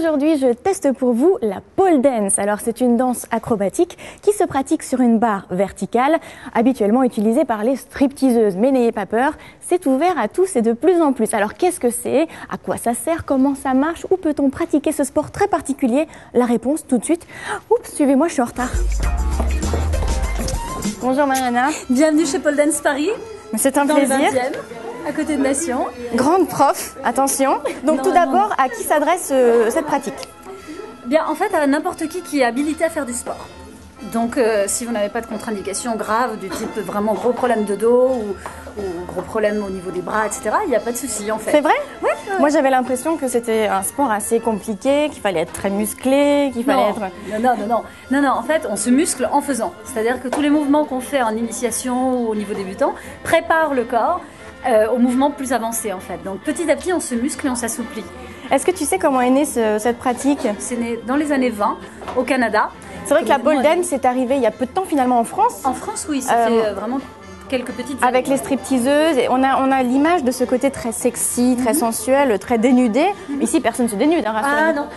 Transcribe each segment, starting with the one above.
Aujourd'hui, je teste pour vous la pole dance. Alors, c'est une danse acrobatique qui se pratique sur une barre verticale, habituellement utilisée par les stripteaseuses. Mais n'ayez pas peur, c'est ouvert à tous et de plus en plus. Alors, qu'est-ce que c'est? À quoi ça sert? Comment ça marche? Où peut-on pratiquer ce sport très particulier? La réponse tout de suite. Oups, suivez-moi, je suis en retard. Bonjour Mariana. Bienvenue chez Pole Dance Paris. C'est un dans plaisir. Le 20e, à côté de Nation. Grande prof, attention. Donc tout d'abord, à qui s'adresse cette pratique? Bien, en fait, à n'importe qui est habilité à faire du sport. Donc, si vous n'avez pas de contre-indication grave, du type vraiment gros problème de dos ou gros problème au niveau des bras, etc., il n'y a pas de souci en fait. C'est vrai? Oui. Moi, j'avais l'impression que c'était un sport assez compliqué, qu'il fallait être très musclé, qu'il fallait être... Non, en fait, on se muscle en faisant. C'est-à-dire que tous les mouvements qu'on fait en initiation ou au niveau débutant préparent le corps aux mouvements plus avancés en fait. Donc, petit à petit, on se muscle et on s'assouplit. Est-ce que tu sais comment est née cette pratique? C'est né dans les années 20 au Canada. C'est vrai que la pole dance est arrivée il y a peu de temps finalement en France. En France, oui, ça fait vraiment quelques petites années. Avec les stripteaseuses, et on a l'image de ce côté très sexy, très sensuel, très dénudé. Ici, personne ne se dénude, hein, rassurez-vous.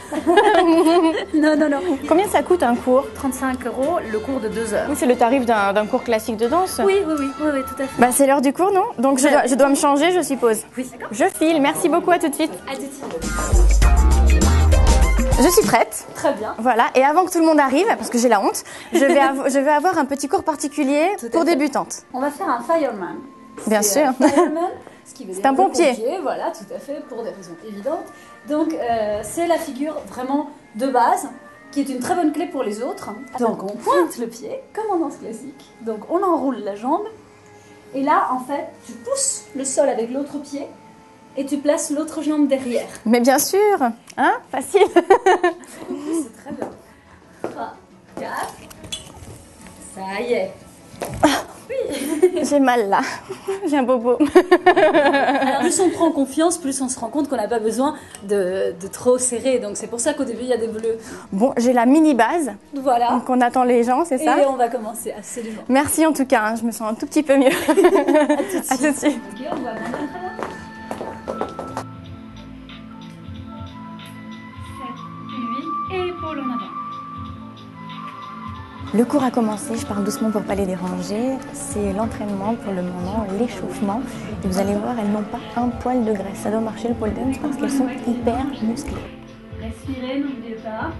Ah non. non. Combien ça coûte un cours? 35 € le cours de 2 heures. Oui, c'est le tarif d'un cours classique de danse. Oui, tout à fait. Bah, c'est l'heure du cours, non? Donc je dois me changer, je suppose. Oui, d'accord. Je file, merci beaucoup, à tout de suite. À tout de suite. Je suis prête. Très bien. Voilà, et avant que tout le monde arrive, parce que j'ai la honte, je vais avoir un petit cours particulier pour débutantes. On va faire un fireman. Bien sûr. Fireman, ce qui veut dire un pompier. Voilà, tout à fait, pour des raisons évidentes. Donc, c'est la figure vraiment de base, qui est une très bonne clé pour les autres. Donc, on pointe le pied, comme en danse classique. Donc, on enroule la jambe. Et là, en fait, tu pousses le sol avec l'autre pied. Et tu places l'autre jambe derrière. Mais bien sûr, hein, facile. C'est très bien. 3, 4. Ça y est. Oui. J'ai mal là. J'ai un bobo. Alors, plus on prend confiance, plus on se rend compte qu'on n'a pas besoin de trop serrer. Donc c'est pour ça qu'au début, il y a des bleus. Bon, j'ai la mini base. Voilà. Donc on attend les gens, c'est ça? Et on va commencer, absolument. Merci en tout cas, hein, je me sens un tout petit peu mieux. À tout de suite. Ok, on va maintenant très bien. Et épaule en avant. Le cours a commencé, je parle doucement pour ne pas les déranger. C'est l'entraînement pour le moment, l'échauffement. Et vous allez voir, elles n'ont pas un poil de graisse. Ça doit marcher le pole dance parce qu'elles sont hyper musclées. Respirez, n'oubliez pas.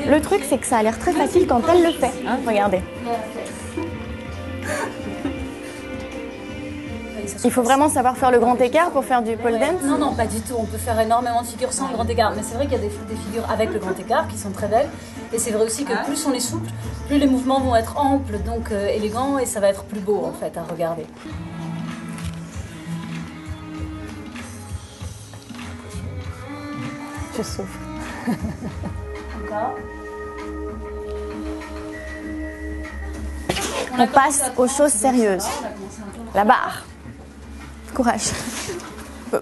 Le truc, c'est que ça a l'air très facile quand elle le fait. Hein, regardez. Il faut vraiment savoir faire le grand écart pour faire du pole dance? Non, pas du tout. On peut faire énormément de figures sans le grand écart. Mais c'est vrai qu'il y a des figures avec le grand écart qui sont très belles. Et c'est vrai aussi que plus on est souple, plus les mouvements vont être amples, donc élégants, et ça va être plus beau en fait à regarder. Je souffre. Encore. On passe aux choses sérieuses. La barre. Courage.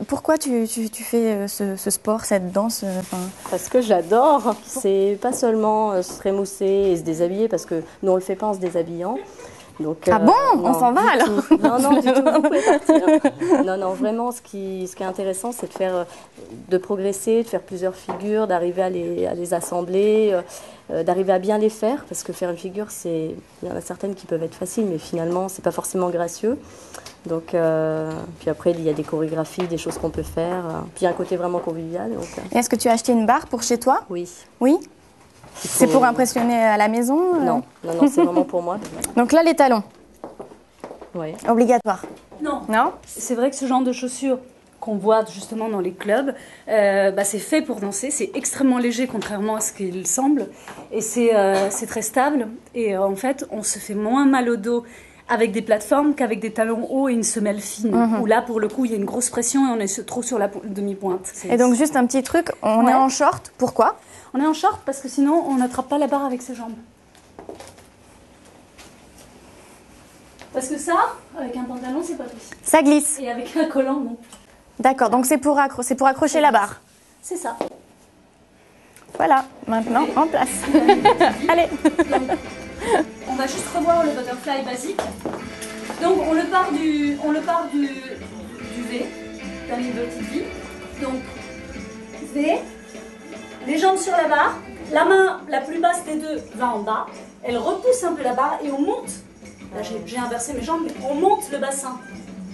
Pourquoi tu fais ce sport, cette danse Parce que j'adore. C'est pas seulement se rémousser et se déshabiller, parce que nous on le fait pas en se déshabillant. Donc, ah bon, on s'en va alors? Non, du tout, vous pouvez partir. Non, vraiment, ce qui est intéressant, c'est de progresser, de faire plusieurs figures, d'arriver à les assembler, d'arriver à bien les faire, parce que faire une figure, il y en a certaines qui peuvent être faciles, mais finalement, c'est pas forcément gracieux. Donc, puis après, il y a des chorégraphies, des choses qu'on peut faire, puis il y a un côté vraiment convivial. Est-ce que tu as acheté une barre pour chez toi? Oui. Oui? C'est pour impressionner à la maison? Non, c'est vraiment pour moi. Donc là, les talons? Oui. Obligatoire? Non. Non? C'est vrai que ce genre de chaussures qu'on voit justement dans les clubs, c'est fait pour danser, c'est extrêmement léger contrairement à ce qu'il semble, et c'est très stable, et en fait, on se fait moins mal au dos avec des plateformes qu'avec des talons hauts et une semelle fine, où là, pour le coup, il y a une grosse pression et on est trop sur la demi-pointe. Et donc, juste un petit truc, on est en short, pourquoi? On est en short parce que sinon, on n'attrape pas la barre avec ses jambes. Parce que ça, avec un pantalon, c'est pas possible. Ça glisse. Et avec un collant, non. D'accord, donc c'est pour accrocher la barre. C'est ça. Voilà, maintenant en place. Allez. On va juste revoir le butterfly basique. Donc on le part du V, d'un niveau de vie. Donc V, les jambes sur la barre, la main la plus basse des deux va en bas, elle repousse un peu la barre et on monte. Là j'ai inversé mes jambes, mais on monte le bassin.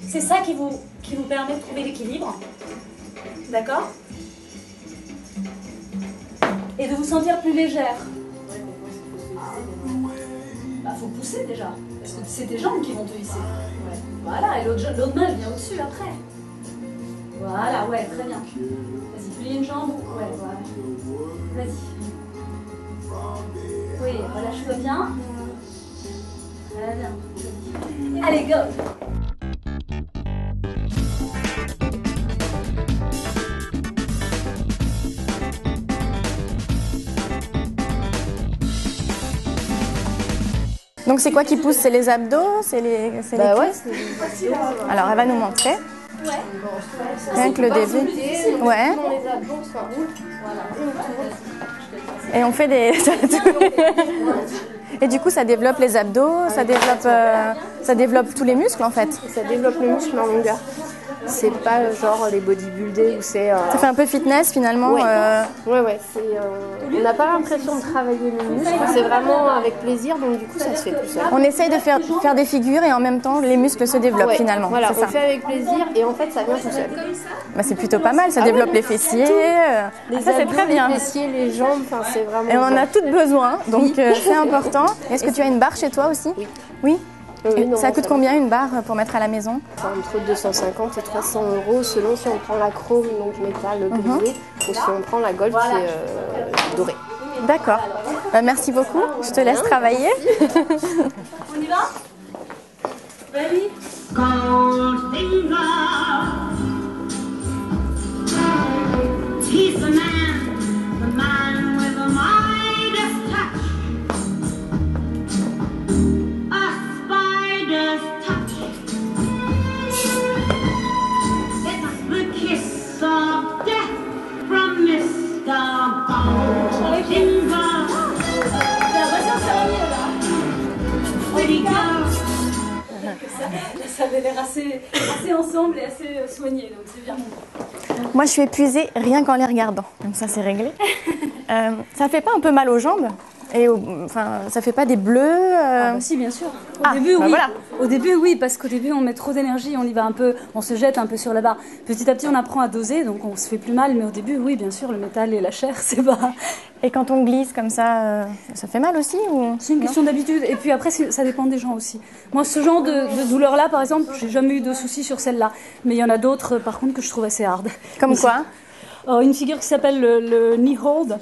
C'est ça qui vous permet de trouver l'équilibre. D'accord? Et de vous sentir plus légère. Bah, faut pousser déjà, parce que c'est tes jambes qui vont te hisser. Ouais. Voilà, et l'autre main vient au-dessus après. Voilà, ouais, très bien. Vas-y, plie une jambe. Ouais, voilà. Vas-y. Oui, relâche-toi bien. Très bien. Allez, go! Donc c'est quoi qui pousse? C'est les abdos? C'est les cuisses? Alors elle va nous montrer. Ouais. Rien que le début. Ouais. Et on fait des... Et du coup ça développe les abdos, ça développe tous les muscles en fait. Ça développe le muscle en longueur. C'est pas genre les bodybuildés où c'est... Ça fait un peu fitness finalement. Ouais, ouais. On n'a pas l'impression de travailler les muscles. C'est vraiment avec plaisir, donc du coup ça se fait tout seul. On essaye de faire des figures et en même temps les muscles se développent finalement. Voilà, c'est ça. On fait avec plaisir et en fait ça vient tout seul. Bah, c'est plutôt pas mal, ça développe les fessiers. Les ça c'est très bien. Les fessiers, les jambes, c'est vraiment... Et on en a toutes besoin, donc c'est important. Est-ce que tu as une barre chez toi aussi? Oui. Oui. Oui, non, ça coûte combien une barre pour mettre à la maison? Entre 250 et 300 € selon si on prend la chrome, donc métal grisé, ou si on prend la gold qui est dorée. D'accord. Bah, merci beaucoup. Je te laisse travailler. On y va? Ready? Goldfinger. He's the man with the Midas touch. A spider's touch. It's the kiss of death from Mr. Goldfinger. J'ai l'impression que ça va mieux là. Pretty girl. Ça avait l'air assez ensemble et assez soigné, donc c'est bien. Moi, je suis épuisée rien qu'en les regardant. Comme ça, c'est réglé. Ça fait pas un peu mal aux jambes? Et ça fait pas des bleus Ah bah si, bien sûr. Au début, oui. Voilà. Au début, oui, parce qu'au début, on met trop d'énergie, on y va un peu, on se jette un peu sur la barre. Petit à petit, on apprend à doser, donc on se fait plus mal. Mais au début, oui, bien sûr, le métal et la chair, c'est pas... Et quand on glisse comme ça fait mal aussi ou... C'est une question d'habitude. Et puis après, ça dépend des gens aussi. Moi, ce genre de douleur-là, par exemple, j'ai jamais eu de soucis sur celle-là. Mais il y en a d'autres, par contre, que je trouve assez hard. Comme quoi? Une figure qui s'appelle le knee hold.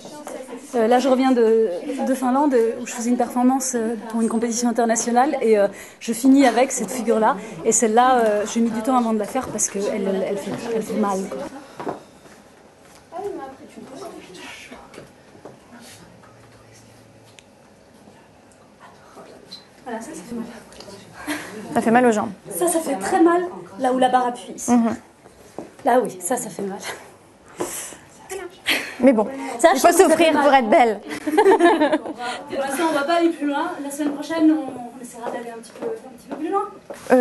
Là, je reviens de Finlande où je faisais une performance pour une compétition internationale et je finis avec cette figure-là. Et celle-là, j'ai mis du temps avant de la faire parce qu'elle fait mal, quoi. Voilà, ça fait mal. Ça fait mal aux jambes. Ça fait très mal là où la barre appuie. Là, oui, ça fait mal. Mais bon, il faut souffrir pour être belle. Pour l'instant, on ne va pas aller plus loin. La semaine prochaine, on essaiera d'aller un petit peu plus loin.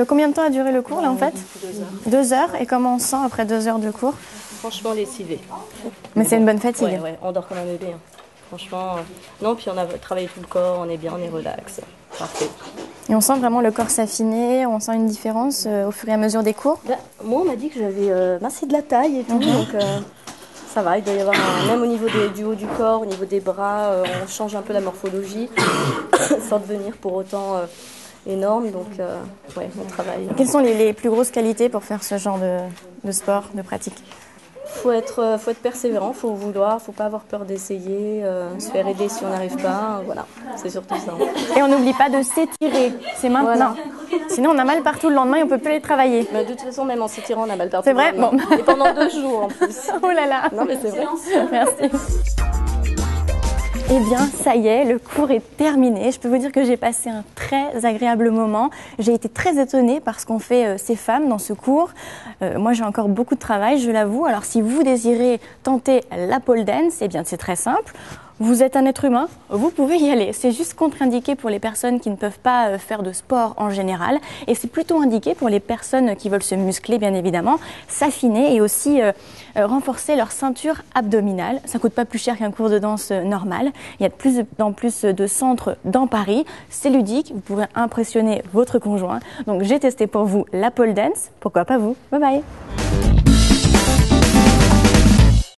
Combien de temps a duré le cours là en fait? 2 heures. Et comment on se sent après 2 heures de cours? Franchement, lessivé. Mais c'est une bonne fatigue. Ouais, on dort comme un bébé. Franchement, non, puis on a travaillé tout le corps, on est bien, on est relax. Parfait. Et on sent vraiment le corps s'affiner, on sent une différence au fur et à mesure des cours? Moi, on m'a dit que j'avais c'est de la taille et tout, donc ça va. Il doit y avoir, même au niveau du haut du corps, au niveau des bras, on change un peu la morphologie, sans devenir pour autant énorme, donc on travaille. Quelles sont les plus grosses qualités pour faire ce genre de sport, de pratique? Faut être persévérant, faut vouloir, faut pas avoir peur d'essayer, se faire aider si on n'arrive pas, voilà, c'est surtout ça. Et on n'oublie pas de s'étirer, c'est maintenant. Voilà. Sinon on a mal partout le lendemain et on peut plus aller travailler. Mais de toute façon, même en s'étirant, on a mal partout. C'est vrai, bon. Et pendant 2 jours en plus. Oh là là. Non mais c'est vrai. Merci. Eh bien, ça y est, le cours est terminé. Je peux vous dire que j'ai passé un très agréable moment. J'ai été très étonnée par ce qu'ont fait ces femmes dans ce cours. Moi, j'ai encore beaucoup de travail, je l'avoue. Alors, si vous désirez tenter la pole dance, eh bien, c'est très simple. Vous êtes un être humain, vous pouvez y aller. C'est juste contre-indiqué pour les personnes qui ne peuvent pas faire de sport en général. Et c'est plutôt indiqué pour les personnes qui veulent se muscler, bien évidemment, s'affiner et aussi renforcer leur ceinture abdominale. Ça ne coûte pas plus cher qu'un cours de danse normal. Il y a de plus en plus de centres dans Paris. C'est ludique, vous pourrez impressionner votre conjoint. Donc j'ai testé pour vous la pole dance. Pourquoi pas vous? Bye bye.